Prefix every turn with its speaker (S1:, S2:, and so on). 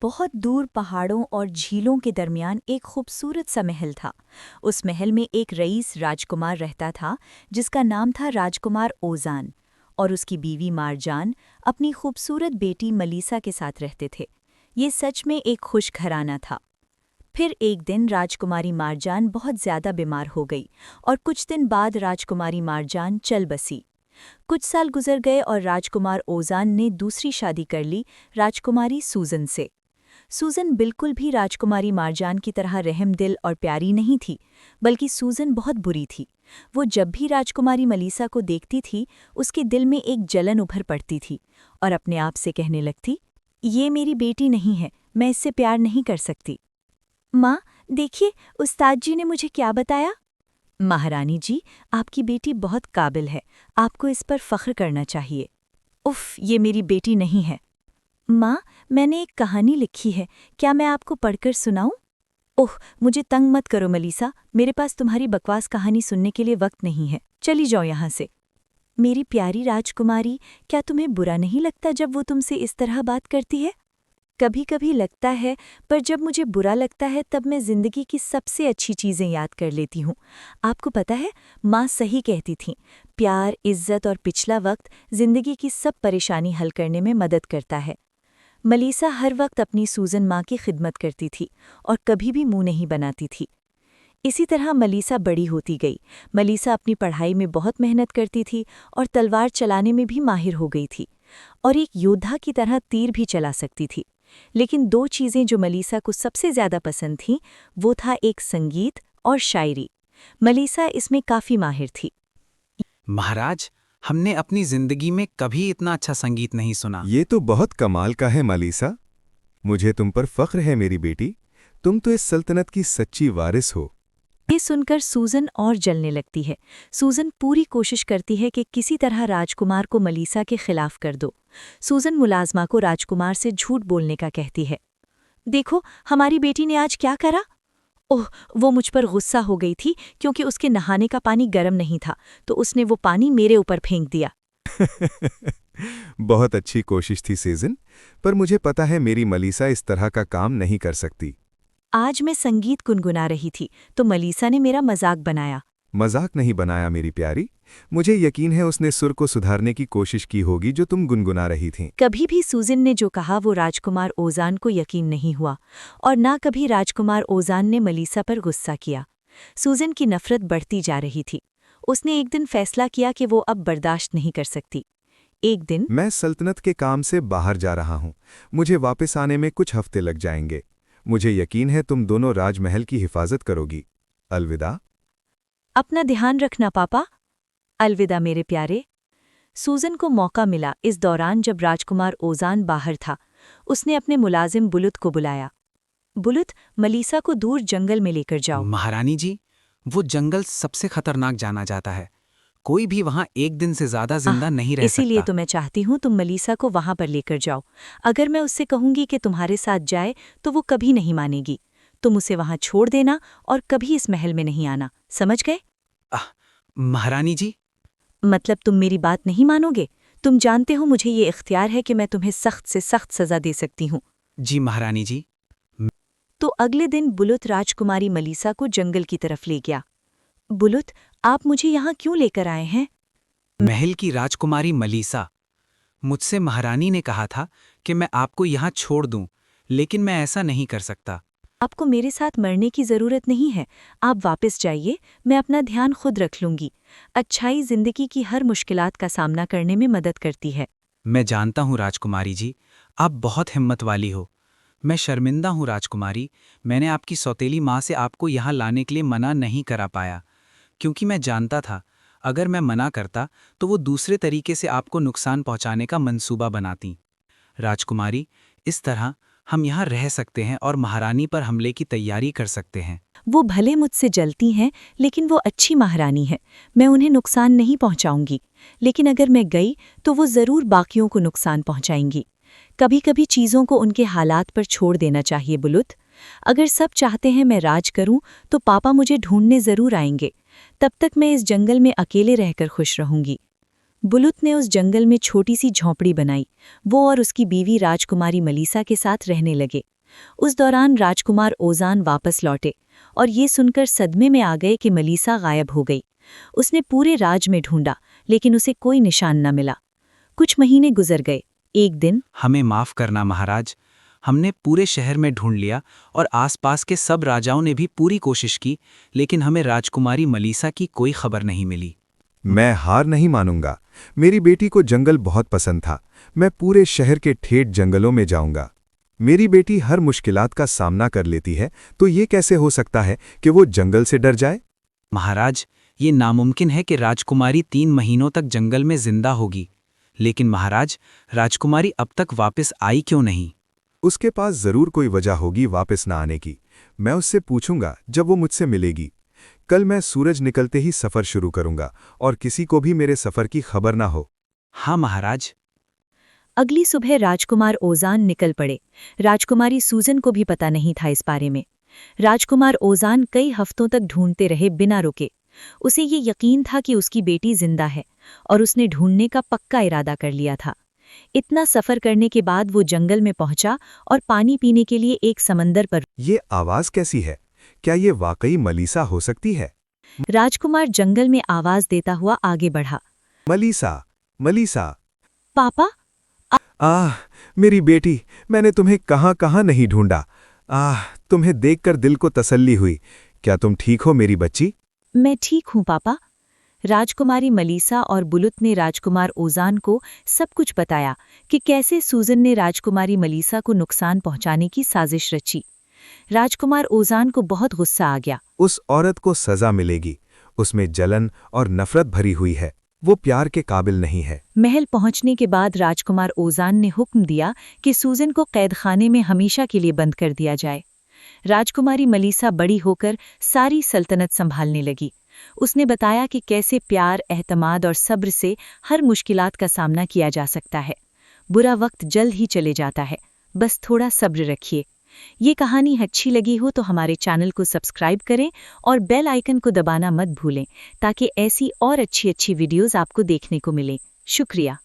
S1: बहुत दूर पहाड़ों और झीलों के दरमियान एक खूबसूरत सा महल था। उस महल में एक रईस राजकुमार रहता था जिसका नाम था राजकुमार ओजान, और उसकी बीवी मारजान अपनी खूबसूरत बेटी मलीसा के साथ रहते थे। ये सच में एक खुश घराना था। फिर एक दिन राजकुमारी मारजान बहुत ज्यादा बीमार हो गई और कुछ दिन बाद राजकुमारी मारजान चल बसी। कुछ साल गुजर गए और राजकुमार ओजान ने दूसरी शादी कर ली, राजकुमारी सूजन से। सूजन बिल्कुल भी राजकुमारी मारजान की तरह रहमदिल और प्यारी नहीं थी, बल्कि सूजन बहुत बुरी थी। वो जब भी राजकुमारी मलीसा को देखती थी, उसके दिल में एक जलन उभर पड़ती थी और अपने आप से कहने लगती, ये मेरी बेटी नहीं है, मैं इससे प्यार नहीं कर सकती। माँ, देखिए, उस्ताद जी ने मुझे क्या बताया। महारानी जी, आपकी बेटी बहुत काबिल है, आपको इस पर फख्र करना चाहिए। उफ़, ये मेरी बेटी नहीं है। माँ, मैंने एक कहानी लिखी है, क्या मैं आपको पढ़कर सुनाऊं? ओह, मुझे तंग मत करो मलीसा, मेरे पास तुम्हारी बकवास कहानी सुनने के लिए वक्त नहीं है, चली जाओ यहाँ से। मेरी प्यारी राजकुमारी, क्या तुम्हें बुरा नहीं लगता जब वो तुमसे इस तरह बात करती है? कभी कभी लगता है, पर जब मुझे बुरा लगता है तब मैं जिंदगी की सबसे अच्छी चीज़ें याद कर लेती हूँ। आपको पता है, माँ सही कहती थीं, प्यार, इज्जत और पिछला वक्त जिंदगी की सब परेशानी हल करने में मदद करता है। मलीसा हर वक्त अपनी सूजन माँ की खिदमत करती थी और कभी भी मुंह नहीं बनाती थी। इसी तरह मलीसा बड़ी होती गई। मलीसा अपनी पढ़ाई में बहुत मेहनत करती थी और तलवार चलाने में भी माहिर हो गई थी और एक योद्धा की तरह तीर भी चला सकती थी। लेकिन दो चीज़ें जो मलीसा को सबसे ज़्यादा पसंद थीं, वो था एक संगीत और शायरी। मलीसा इसमें काफ़ी माहिर थी।
S2: महाराज, हमने अपनी जिंदगी में कभी इतना अच्छा संगीत नहीं सुना।
S3: ये तो बहुत कमाल का है मलीसा। मुझे तुम पर फख्र है मेरी बेटी, तुम तो इस सल्तनत की सच्ची वारिस हो।
S1: ये सुनकर सूजन और जलने लगती है। सूजन पूरी कोशिश करती है कि किसी तरह राजकुमार को मलीसा के खिलाफ कर दो। सूजन मुलाजमा को राजकुमार से झूठ बोलने का कहती है। देखो, हमारी बेटी ने आज क्या करा। ओह, वो मुझ पर गुस्सा हो गई थी क्योंकि उसके नहाने का पानी गर्म नहीं था, तो उसने वो पानी मेरे ऊपर फेंक दिया।
S3: बहुत अच्छी कोशिश थी सीजन, पर मुझे पता है मेरी मलीसा इस तरह का काम नहीं कर सकती।
S1: आज मैं संगीत गुनगुना रही थी तो मलीसा ने मेरा मजाक बनाया।
S3: मजाक नहीं बनाया मेरी प्यारी, मुझे यकीन है उसने सुर को सुधारने की कोशिश की होगी जो तुम गुनगुना रही थीं।
S1: कभी भी सूजन ने जो कहा वो राजकुमार ओजान को यकीन नहीं हुआ और ना कभी राजकुमार ओजान ने मलीसा पर गुस्सा किया। सूजन की नफरत बढ़ती जा रही थी। उसने एक दिन फैसला किया कि वो अब बर्दाश्त नहीं कर सकती। एक दिन
S3: मैं सल्तनत के काम से बाहर जा रहा हूँ, मुझे वापस आने में कुछ हफ्ते लग जाएंगे। मुझे यकीन है तुम दोनों राजमहल की हिफाजत करोगी। अलविदा।
S1: अपना ध्यान रखना पापा। अलविदा मेरे प्यारे। सूजन को मौका मिला इस दौरान जब राजकुमार ओजान बाहर था। उसने अपने मुलाजिम बुलुत को बुलाया। बुलुत, मलीसा को दूर जंगल में लेकर जाओ।
S2: महारानी जी, वो जंगल सबसे खतरनाक जाना जाता है। कोई भी वहां एक दिन से ज्यादा जिंदा नहीं रह
S1: इसीलिए
S2: सकता।
S1: तो मैं चाहती हूँ तुम मलीसा को वहां पर लेकर जाओ। अगर मैं उससे कहूंगी कि तुम्हारे साथ जाए तो वो कभी नहीं मानेगी। तुम उसे वहां छोड़ देना और कभी इस महल में नहीं आना, समझ गए?
S2: आह, महारानी जी।
S1: मतलब तुम मेरी बात नहीं मानोगे? तुम जानते हो मुझे ये इख्तियार है कि मैं तुम्हें सख्त से सख्त सजा दे सकती हूँ।
S2: जी महारानी जी।
S1: तो अगले दिन बुलुत राजकुमारी मलीसा को जंगल की तरफ ले गया। बुलुत, आप मुझे यहाँ क्यों लेकर आए हैं?
S2: महल की राजकुमारी मलीसा, मुझसे महारानी ने कहा था कि मैं आपको यहाँ छोड़ दूं, लेकिन मैं ऐसा नहीं कर सकता।
S1: आपको मेरे साथ मरने की ज़रूरत नहीं है। आप वापस जाइए, मैं अपना ध्यान खुद रख लूंगी। अच्छाई जिंदगी की हर मुश्किलात का सामना करने में मदद करती है।
S2: मैं जानता हूँ राजकुमारी जी, आप बहुत हिम्मत वाली हो। मैं शर्मिंदा हूँ राजकुमारी, मैंने आपकी सौतेली माँ से आपको यहाँ लाने के लिए मना नहीं करा पाया, क्योंकि मैं जानता था अगर मैं मना करता तो वो दूसरे तरीके से आपको नुकसान पहुँचाने का मंसूबा बनाती। राजकुमारी, इस तरह हम यहाँ रह सकते हैं और महारानी पर हमले की तैयारी कर सकते हैं।
S1: वो भले मुझसे जलती हैं, लेकिन वो अच्छी महारानी है। मैं उन्हें नुकसान नहीं पहुंचाऊंगी, लेकिन अगर मैं गई तो वो ज़रूर बाकियों को नुकसान पहुंचाएंगी। कभी कभी चीज़ों को उनके हालात पर छोड़ देना चाहिए बुलुत। अगर सब चाहते हैं मैं राज करूं तो पापा मुझे ढूंढने ज़रूर आएंगे। तब तक मैं इस जंगल में अकेले रहकर खुश रहूंगी। बुलुत ने उस जंगल में छोटी सी झोंपड़ी बनाई। वो और उसकी बीवी राजकुमारी मलीसा के साथ रहने लगे। उस दौरान राजकुमार ओजान वापस लौटे और ये सुनकर सदमे में आ गए कि मलीसा गायब हो गई। उसने पूरे राज में ढूंढा, लेकिन उसे कोई निशान न मिला। कुछ महीने गुजर गए। एक दिन,
S2: हमें माफ करना महाराज, हमने पूरे शहर में ढूंढ लिया और आसपास के सब राजाओं ने भी पूरी कोशिश की, लेकिन हमें राजकुमारी मलीसा की कोई खबर नहीं मिली।
S3: मैं हार नहीं मानूंगा। मेरी बेटी को जंगल बहुत पसंद था। मैं पूरे शहर के ठेठ जंगलों में जाऊंगा। मेरी बेटी हर मुश्किलात का सामना कर लेती है, तो ये कैसे हो सकता है कि वो जंगल से डर जाए?
S2: महाराज, ये नामुमकिन है कि राजकुमारी 3 महीनों तक जंगल में जिंदा होगी। लेकिन महाराज, राजकुमारी अब तक वापस आई क्यों नहीं?
S3: उसके पास जरूर कोई वजह होगी वापस ना आने की। मैं उससे पूछूंगा जब वो मुझसे मिलेगी। कल मैं सूरज निकलते ही सफर शुरू करूंगा और किसी को भी मेरे सफर की खबर ना हो।
S2: हाँ महाराज।
S1: अगली सुबह राजकुमार ओजान निकल पड़े। राजकुमारी सूजन को भी पता नहीं था इस बारे में। राजकुमार ओजान कई हफ्तों तक ढूंढते रहे बिना रुके। उसे ये यकीन था कि उसकी बेटी जिंदा है और उसने ढूंढने का पक्का इरादा कर लिया था। इतना सफर करने के बाद वो जंगल में पहुंचा और पानी पीने के लिए एक समंदर पर।
S3: ये आवाज कैसी है? क्या ये वाकई मलीसा हो सकती है?
S1: राजकुमार जंगल में आवाज देता हुआ आगे बढ़ा।
S3: मलीसा, मलीसा।
S1: पापा,
S3: मेरी बेटी, मैंने तुम्हें कहाँ नहीं ढूंढा। तुम्हें देखकर दिल को तसल्ली हुई। क्या तुम ठीक हो मेरी बच्ची?
S1: मैं ठीक हूँ पापा। राजकुमारी मलीसा और बुलुत ने राजकुमार ओजान को सब कुछ बताया कि कैसे सूजन ने राजकुमारी मलीसा को नुकसान पहुंचाने की साजिश रची। राजकुमार ओजान को बहुत गुस्सा आ गया।
S3: उस औरत को सजा मिलेगी। उसमें जलन और नफरत भरी हुई है। वो प्यार के काबिल नहीं है।
S1: महल पहुंचने के बाद राजकुमार ओजान ने हुक्म दिया कि सूजन को कैदखाने में हमेशा के लिए बंद कर दिया जाए। राजकुमारी मलीसा बड़ी होकर सारी सल्तनत संभालने लगी। उसने बताया कि कैसे प्यार, एहतमाद और सब्र से हर मुश्किलात का सामना किया जा सकता है। बुरा वक्त जल्द ही चले जाता है, बस थोड़ा सब्र रखिए। ये कहानी अच्छी लगी हो तो हमारे चैनल को सब्सक्राइब करें और बेल आइकन को दबाना मत भूलें, ताकि ऐसी और अच्छी वीडियोस आपको देखने को मिलें। शुक्रिया।